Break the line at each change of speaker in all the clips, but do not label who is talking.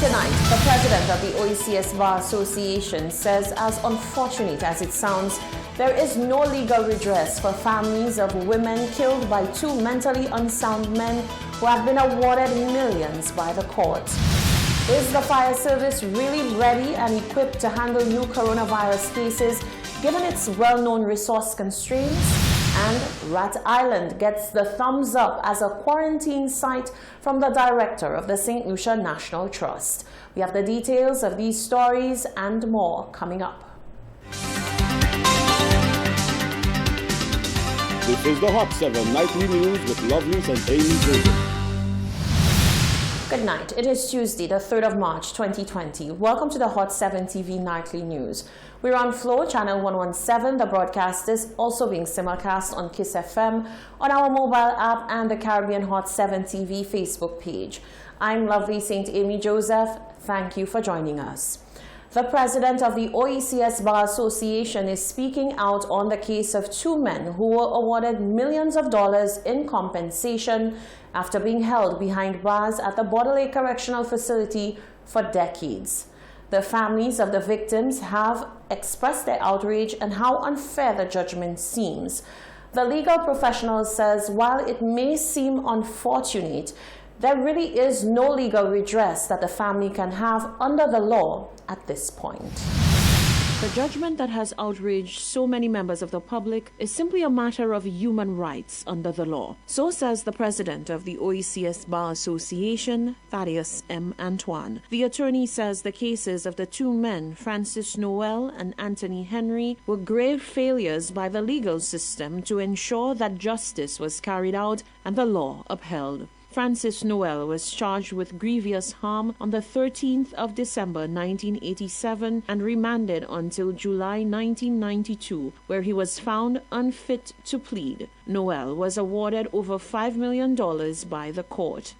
Tonight, the president of the OECS Bar Association says, as unfortunate as it sounds, there is no legal redress for families of women killed by two mentally unsound men who have been awarded millions by the court. Is the fire service really ready and equipped to handle new coronavirus cases given its well-known resource constraints? And Rat Island gets the thumbs up as a quarantine site from the director of the St. Lucia National Trust. We have the details of these stories and more coming up.
This is the Hot 7 Nightly News with Lovelace and Amy Joseph.
Good night. It is Tuesday, the 3rd of March, 2020. Welcome to the Hot 7 TV Nightly News. We're on Flow, Channel 117. The broadcast is also being simulcast on Kiss FM, on our mobile app, and the Caribbean Hot 7 TV Facebook page. I'm Lovely St. Amy Joseph. Thank you for joining us. The president of the OECS Bar Association is speaking out on the case of two men who were awarded millions of dollars in compensation after being held behind bars at the Border Lake Correctional Facility for decades. The families of the victims have expressed their outrage and how unfair the judgment seems. The legal professional says while it may seem unfortunate, there really is no legal redress that the family can have under the law at this point.
The judgment that has outraged so many members of the public is simply a matter of human rights under the law. So says the president of the OECS Bar Association, Thaddeus M. Antoine. The attorney says the cases of the two men, Francis Noel and Anthony Henry, were grave failures by the legal system to ensure that justice was carried out and the law upheld. Francis Noel was charged with grievous harm on the 13th of December 1987 and remanded until July 1992, where he was found unfit to plead. Noel was awarded over $5 million by the court.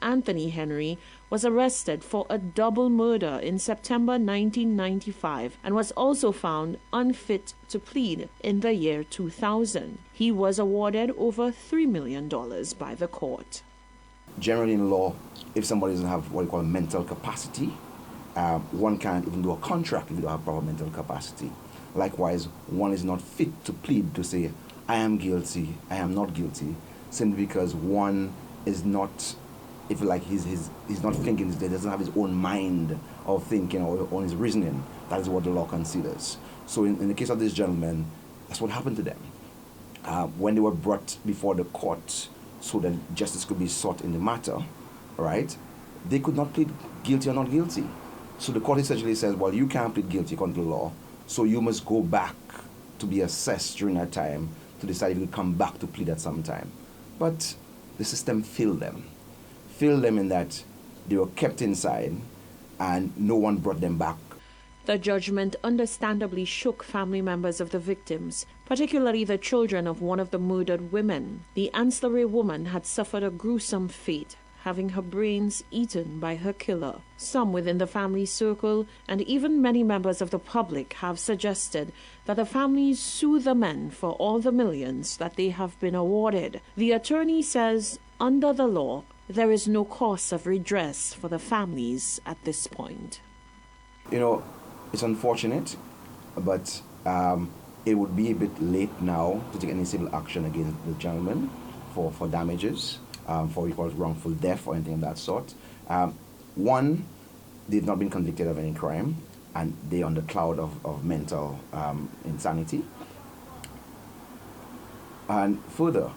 Anthony Henry was arrested for a double murder in September 1995 and was also found unfit to plead in the year 2000. He was awarded over $3 million by the court.
Generally in law, if somebody doesn't have what you call mental capacity, one can't even do a contract if you don't have proper mental capacity. Likewise, one is not fit to plead to say, I am guilty, I am not guilty, simply because one is not, if you like, he's not thinking, he doesn't have his own mind of thinking or on his reasoning. That is what the law considers. So in the case of this gentleman, that's what happened to them. When they were brought before the court, so that justice could be sought in the matter, right? They could not plead guilty or not guilty. So the court essentially says, well, you can't plead guilty according to the law, so you must go back to be assessed during that time to decide if you come back to plead at some time. But the system failed them in that they were kept inside and no one brought them back.
The judgment understandably shook family members of the victims, particularly the children of one of the murdered women. The ancillary woman had suffered a gruesome fate, having her brains eaten by her killer. Some within the family circle and even many members of the public have suggested that the families sue the men for all the millions that they have been awarded. The attorney says, under the law, there is no cause of redress for the families at this point.
You know, it's unfortunate, but it would be a bit late now to take any civil action against the gentleman for damages, for what we call wrongful death or anything of that sort. One, they've not been convicted of any crime, and they're on the cloud of mental insanity. And further,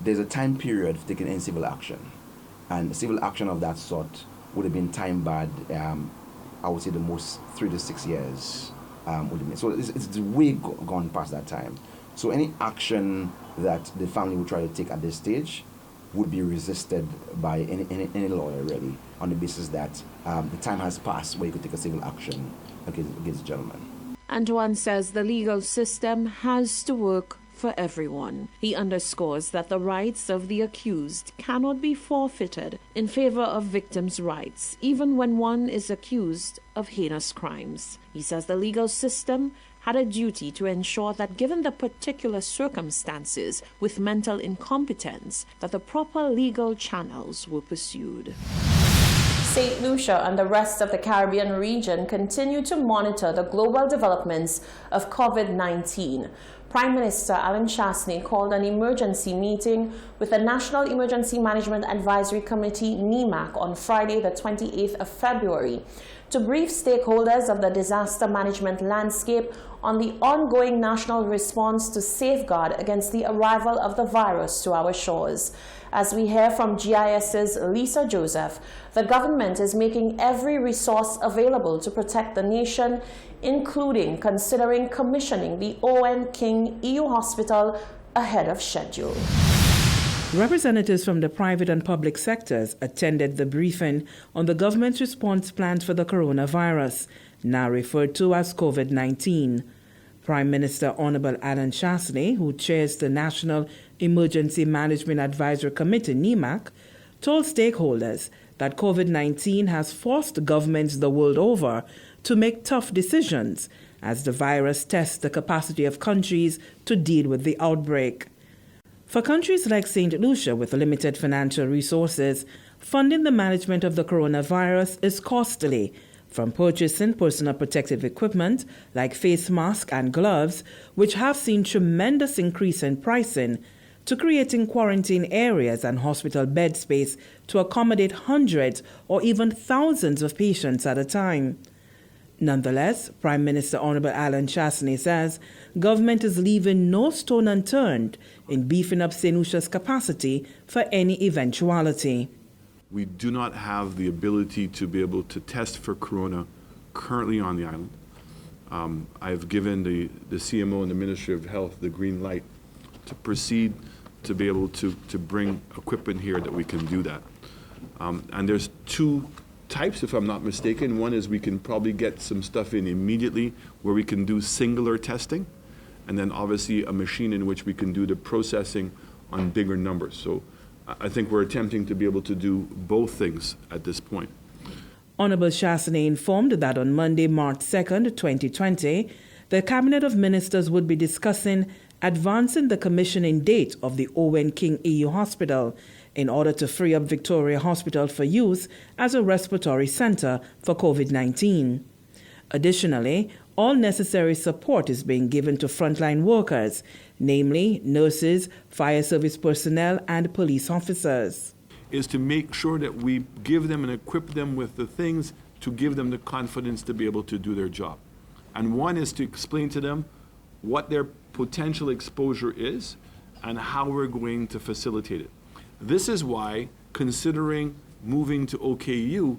there's a time period for taking any civil action, and civil action of that sort would have been time-barred. I would say the most 3 to 6 years would have been. So it's way gone past that time. So any action that the family would try to take at this stage would be resisted by any lawyer really, on the basis that the time has passed where you could take a civil action against the gentleman.
Antoine says the legal system has to work for everyone. He underscores that the rights of the accused cannot be forfeited in favor of victims' rights, even when one is accused of heinous crimes. He says the legal system had a duty to ensure that given the particular circumstances with mental incompetence, that the proper legal channels were pursued.
St. Lucia and the rest of the Caribbean region continue to monitor the global developments of COVID-19. Prime Minister Alan Chastanet called an emergency meeting with the National Emergency Management Advisory Committee, NEMAC, on Friday, the 28th of February, to brief stakeholders of the disaster management landscape on the ongoing national response to safeguard against the arrival of the virus to our shores. As we hear from GIS's Lisa Joseph, the government is making every resource available to protect the nation, including considering commissioning the Owen King EU Hospital ahead of schedule.
Representatives from the private and public sectors attended the briefing on the government's response plan for the coronavirus, now referred to as COVID-19. Prime Minister Honorable Alan Chastanet, who chairs the National Emergency Management Advisory Committee, NEMAC, told stakeholders that COVID-19 has forced governments the world over to make tough decisions as the virus tests the capacity of countries to deal with the outbreak. For countries like St. Lucia with limited financial resources, funding the management of the coronavirus is costly, from purchasing personal protective equipment like face masks and gloves, which have seen tremendous increase in pricing, to creating quarantine areas and hospital bed space to accommodate hundreds or even thousands of patients at a time. Nonetheless, Prime Minister Honorable Alan Chastanet says government is leaving no stone unturned in beefing up St. Lucia's capacity for any eventuality.
We do not have the ability to be able to test for corona currently on the island. I've given the CMO and the Ministry of Health the green light to proceed to be able to bring equipment here that we can do that. And there's two types, if I'm not mistaken. One is we can probably get some stuff in immediately where we can do singular testing, and then obviously a machine in which we can do the processing on bigger numbers. So I think we're attempting to be able to do both things at this point.
Honorable Chastanet informed that on Monday, March 2nd, 2020, the Cabinet of Ministers would be discussing advancing the commissioning date of the Owen King EU Hospital in order to free up Victoria Hospital for use as a respiratory center for COVID-19. Additionally, all necessary support is being given to frontline workers, namely nurses, fire service personnel, and police officers.
Is to make sure that we give them and equip them with the things to give them the confidence to be able to do their job. And one is to explain to them what their potential exposure is and how we're going to facilitate it. This is why considering moving to OKU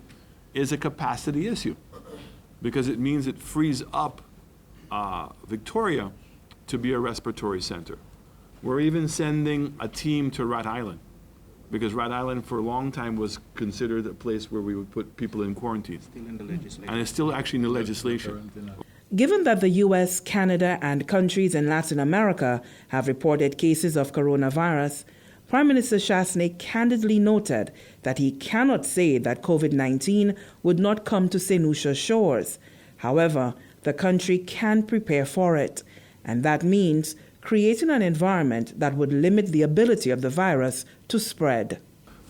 is a capacity issue, because it means it frees up Victoria to be a respiratory center. We're even sending a team to Rat Island, because Rat Island for a long time was considered a place where we would put people in quarantine. Still in the legislation. And it's still actually in the legislation.
Given that the U.S., Canada, and countries in Latin America have reported cases of coronavirus, Prime Minister Chastanet candidly noted that he cannot say that COVID-19 would not come to St. Lucia's shores. However, the country can prepare for it, and that means creating an environment that would limit the ability of the virus to spread.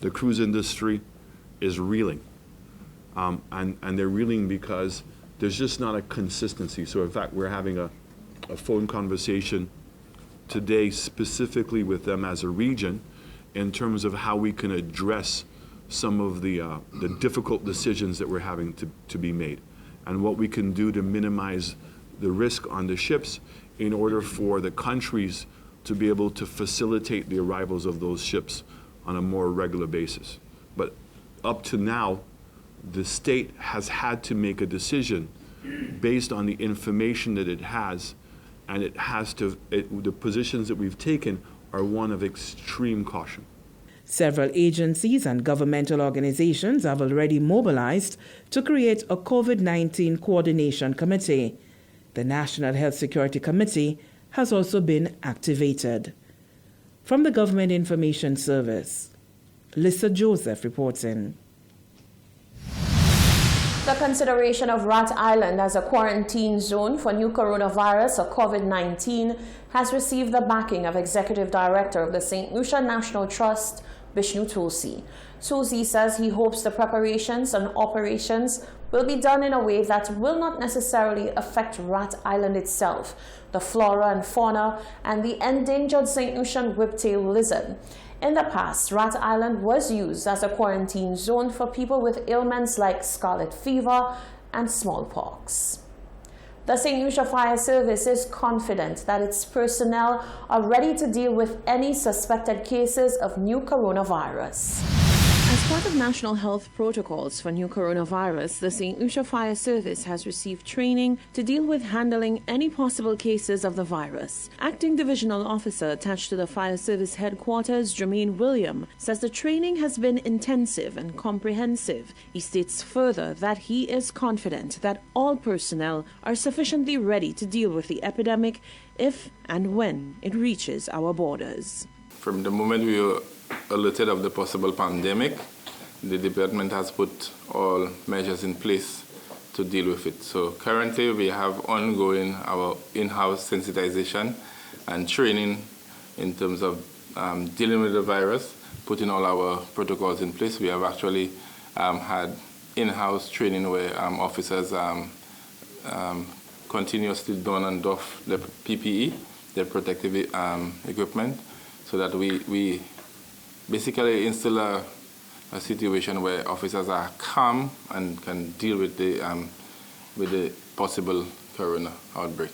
The cruise industry is reeling, and they're reeling because there's just not a consistency. So in fact, we're having a phone conversation today specifically with them as a region in terms of how we can address some of the difficult decisions that we're having to be made, and what we can do to minimize the risk on the ships in order for the countries to be able to facilitate the arrivals of those ships on a more regular basis. But up to now, the state has had to make a decision based on the information that it has, and the positions that we've taken are one of extreme caution.
Several agencies and governmental organizations have already mobilized to create a COVID-19 coordination committee. The National Health Security Committee has also been activated. From the Government Information Service, Lisa Joseph reports in.
The consideration of Rat Island as a quarantine zone for new coronavirus or COVID-19 has received the backing of Executive Director of the St. Lucia National Trust, Bishnu Tulsi. Susie says he hopes the preparations and operations will be done in a way that will not necessarily affect Rat Island itself, the flora and fauna, and the endangered St. Lucian whiptail lizard. In the past, Rat Island was used as a quarantine zone for people with ailments like scarlet fever and smallpox. The St. Lucia Fire Service is confident that its personnel are ready to deal with any suspected cases of new coronavirus.
As part of national health protocols for new coronavirus, the St. Lucia Fire Service has received training to deal with handling any possible cases of the virus. Acting Divisional Officer attached to the Fire Service headquarters, Jermaine William, says the training has been intensive and comprehensive. He states further that he is confident that all personnel are sufficiently ready to deal with the epidemic if and when it reaches our borders.
From the moment we were alerted of the possible pandemic, the department has put all measures in place to deal with it. So currently we have ongoing our in-house sensitization and training in terms of dealing with the virus, putting all our protocols in place. We have actually had in-house training where officers continuously don and doff the PPE, the protective equipment, so that we basically instill a situation where officers are calm and can deal with the possible corona outbreak.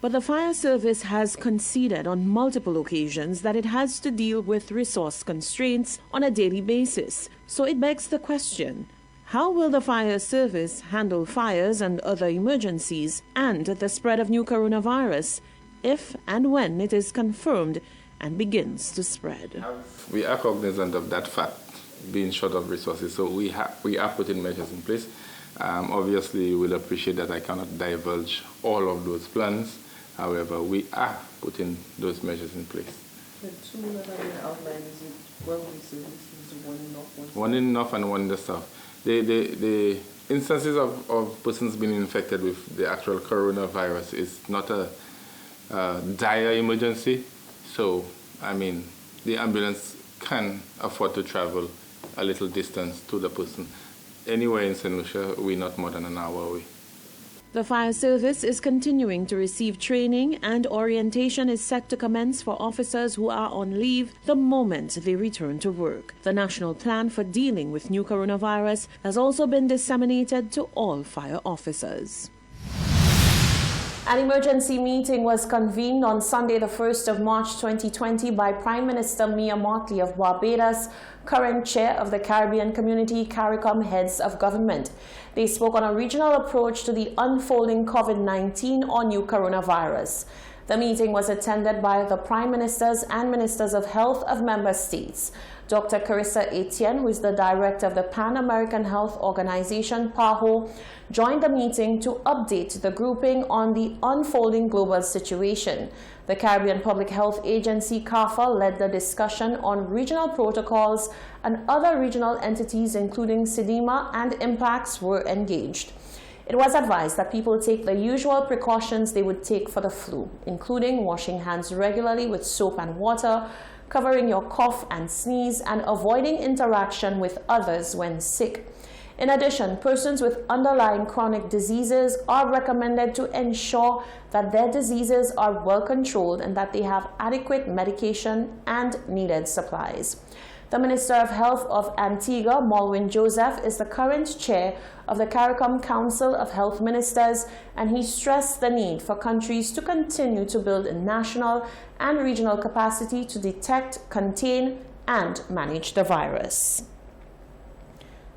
But the fire service has conceded on multiple occasions that it has to deal with resource constraints on a daily basis. So it begs the question, how will the fire service handle fires and other emergencies and the spread of new coronavirus if and when it is confirmed and begins to spread?
We are cognizant of that fact, being short of resources, so we are putting measures in place. Obviously, you will appreciate that I cannot divulge all of those plans. However, we are putting those measures in place.
The two that are being outlined, is it one enough?
One enough and one in the south. The instances of persons being infected with the actual coronavirus is not a dire emergency. So, I mean, the ambulance can afford to travel a little distance to the person. Anywhere in St. Lucia, we're not more than an hour away.
The fire service is continuing to receive training, and orientation is set to commence for officers who are on leave the moment they return to work. The national plan for dealing with new coronavirus has also been disseminated to all fire officers.
An emergency meeting was convened on Sunday, the 1st of March 2020 by Prime Minister Mia Mottley of Barbados, current chair of the Caribbean Community CARICOM heads of government. They spoke on a regional approach to the unfolding COVID-19 or new coronavirus. The meeting was attended by the Prime Ministers and Ministers of Health of member states. Dr. Carissa Etienne, who is the director of the Pan American Health Organization, PAHO, joined the meeting to update the grouping on the unfolding global situation. The Caribbean Public Health Agency, CARPHA, led the discussion on regional protocols, and other regional entities, including CIDEMA and IMPACTS, were engaged. It was advised that people take the usual precautions they would take for the flu, including washing hands regularly with soap and water, covering your cough and sneeze, and avoiding interaction with others when sick. In addition, persons with underlying chronic diseases are recommended to ensure that their diseases are well controlled and that they have adequate medication and needed supplies. The Minister of Health of Antigua, Malwin Joseph, is the current chair of the CARICOM Council of Health Ministers, and he stressed the need for countries to continue to build national and regional capacity to detect, contain, and manage the virus.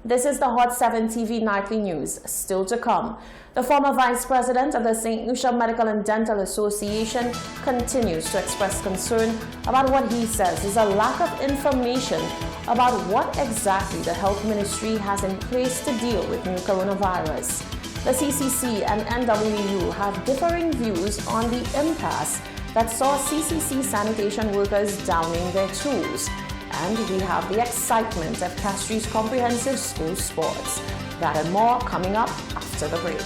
This is the Hot 7 TV Nightly News. Still to come, the former Vice President of the St. Lucia Medical and Dental Association continues to express concern about what he says is a lack of information about what exactly the Health Ministry has in place to deal with new coronavirus. The CCC and NWU have differing views on the impasse that saw CCC sanitation workers downing their tools. And we have the excitement of Castries Comprehensive School Sports. That and more coming up after the break.